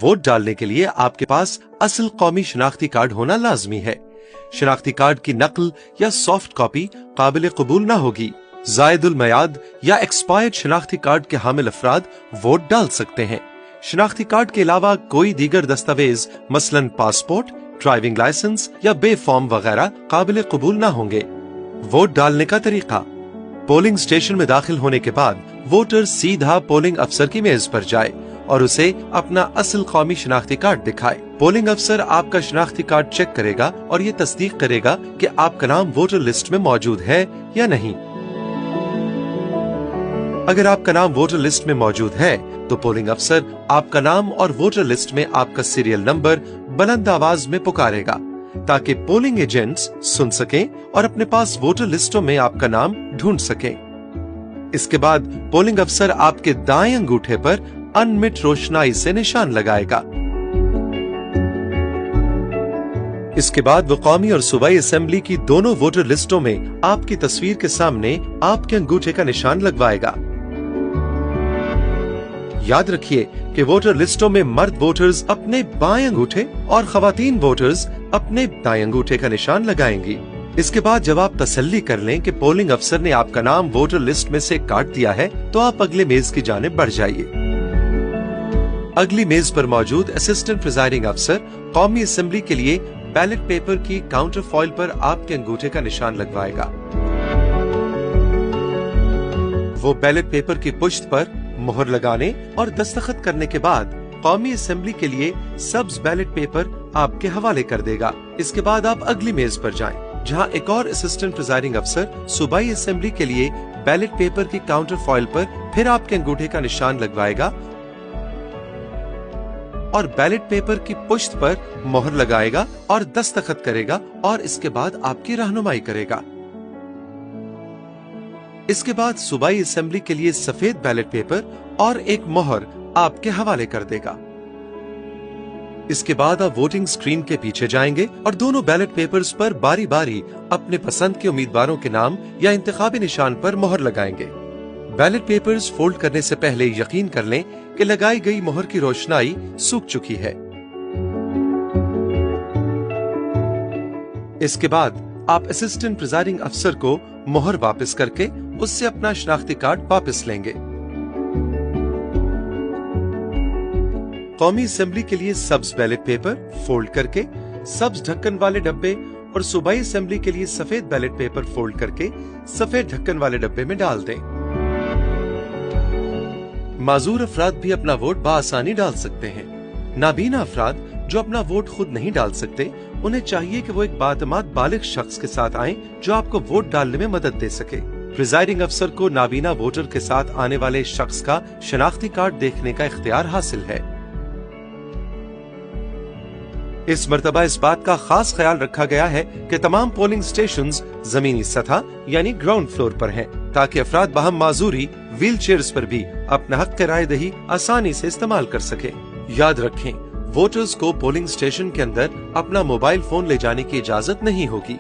Vote डालने के लिए आपके पास असल कौमी शनाख्ती कार्ड होना लाजमी है। शनाख्ती कार्ड की नकल या सॉफ्ट कॉपी काबिल कबूल न होगी। जायदुल मयाद या एक्सपायर्ड शनाख्ती कार्ड के हामिल अफराद वोट डाल सकते हैं। शनाख्ती कार्ड के अलावा कोई दीगर दस्तावेज मसलन पासपोर्ट, ड्राइविंग लाइसेंस या बे फॉर्म वगैरह काबिल कबूल न होंगे। वोट डालने का तरीका। पोलिंग स्टेशन में दाखिल होने के बाद वोटर सीधा पोलिंग अफसर की मेज पर जाए और उसे अपना असल कौमी शनाख्ती कार्ड दिखाए। पोलिंग अफसर आपका शनाख्ती कार्ड चेक करेगा और ये तस्दीक करेगा कि आपका नाम वोटर लिस्ट में मौजूद है या नहीं। अगर आपका नाम वोटर लिस्ट में मौजूद है तो पोलिंग अफसर आपका नाम और वोटर लिस्ट में आपका सीरियल नंबर बुलंद आवाज में पुकारेगा ताकि पोलिंग एजेंट्स सुन सकें और अपने पास वोटर लिस्टों में आपका नाम ढूंढ सकें। इसके बाद पोलिंग अफसर आपके दाएं अंगूठे पर अनमिट रोशनाई से निशान लगाएगा। इसके बाद वो कौमी और सूबाई असेंबली की दोनों वोटर लिस्टों में आपकी तस्वीर के सामने आपके अंगूठे का निशान लगवाएगा। याद रखिए कि वोटर लिस्टों में मर्द वोटर्स अपने बाएं अंगूठे और खवातीन वोटर्स अपने दाएं अंगूठे का निशान लगाएंगी। इसके बाद जब आप तसल्ली कर लें कि पोलिंग अफसर ने आपका नाम वोटर लिस्ट में से काट दिया है तो आप अगले मेज की जानिब बढ़ जाइए। अगली मेज पर मौजूद असिस्टेंट प्रिजाइडिंग अफसर कौमी असेंबली के लिए बैलेट पेपर की काउंटर फॉइल पर आपके अंगूठे का निशान लगवाएगा। वो बैलेट पेपर की पुश्त पर मोहर लगाने और दस्तखत करने के बाद कौमी असेंबली के लिए सब्ज बैलेट पेपर आपके हवाले कर देगा। इसके बाद आप अगली मेज पर जाएं, जहां एक और असिस्टेंट प्रिजाइडिंग अफसर सूबाई असेंबली के लिए बैलेट पेपर की काउंटर फॉइल पर फिर आपके अंगूठे का निशान लगवाएगा और बैलेट पेपर की पुश्त पर मोहर लगाएगा और दस्तखत करेगा और इसके बाद आपकी रहनुमाई करेगा। इसके बाद सूबाई असेंबली के लिए सफेद बैलेट पेपर और एक मोहर आपके हवाले कर देगा। इसके बाद आप वोटिंग स्क्रीन के पीछे जाएंगे और दोनों बैलेट पेपर्स पर बारी बारी अपने पसंद के उम्मीदवारों के नाम या इंतखाबी निशान पर मोहर लगाएंगे। बैलेट पेपर्स फोल्ड करने से पहले यकीन कर लें कि लगाई गई मोहर की रोशनाई सूख चुकी है। इसके बाद आप असिस्टेंट प्रिजाइडिंग अफसर को मोहर वापस करके उससे अपना शनाख्ती कार्ड वापस लेंगे। कौमी असेंबली के लिए सब्ज बैलेट पेपर फोल्ड करके सब्ज ढक्कन वाले डब्बे और सूबाई असेंबली के लिए सफेद बैलेट पेपर फोल्ड करके सफेद ढक्कन वाले डब्बे में डाल दें। माजूर अफराद भी अपना वोट बआसानी डाल सकते हैं। नाबीना अफराद जो अपना वोट खुद नहीं डाल सकते, उन्हें चाहिए कि वो एक बातमाद बालिग शख्स के साथ आएं जो आपको वोट डालने में मदद दे सके। प्रिजाइडिंग अफसर को नाबीना वोटर के साथ आने वाले शख्स का शनाख्ती कार्ड देखने का इख्तियार हासिल है। इस मर्तबा इस बात का खास ख्याल रखा गया है कि तमाम पोलिंग स्टेशंस जमीनी सतह यानी ग्राउंड फ्लोर पर हैं, ताकि अफराद बहम माजूरी व्हील चेयर्स पर भी अपना हक की राय दही आसानी से इस्तेमाल कर सके। याद रखें, वोटर्स को पोलिंग स्टेशन के अंदर अपना मोबाइल फोन ले जाने की इजाजत नहीं होगी।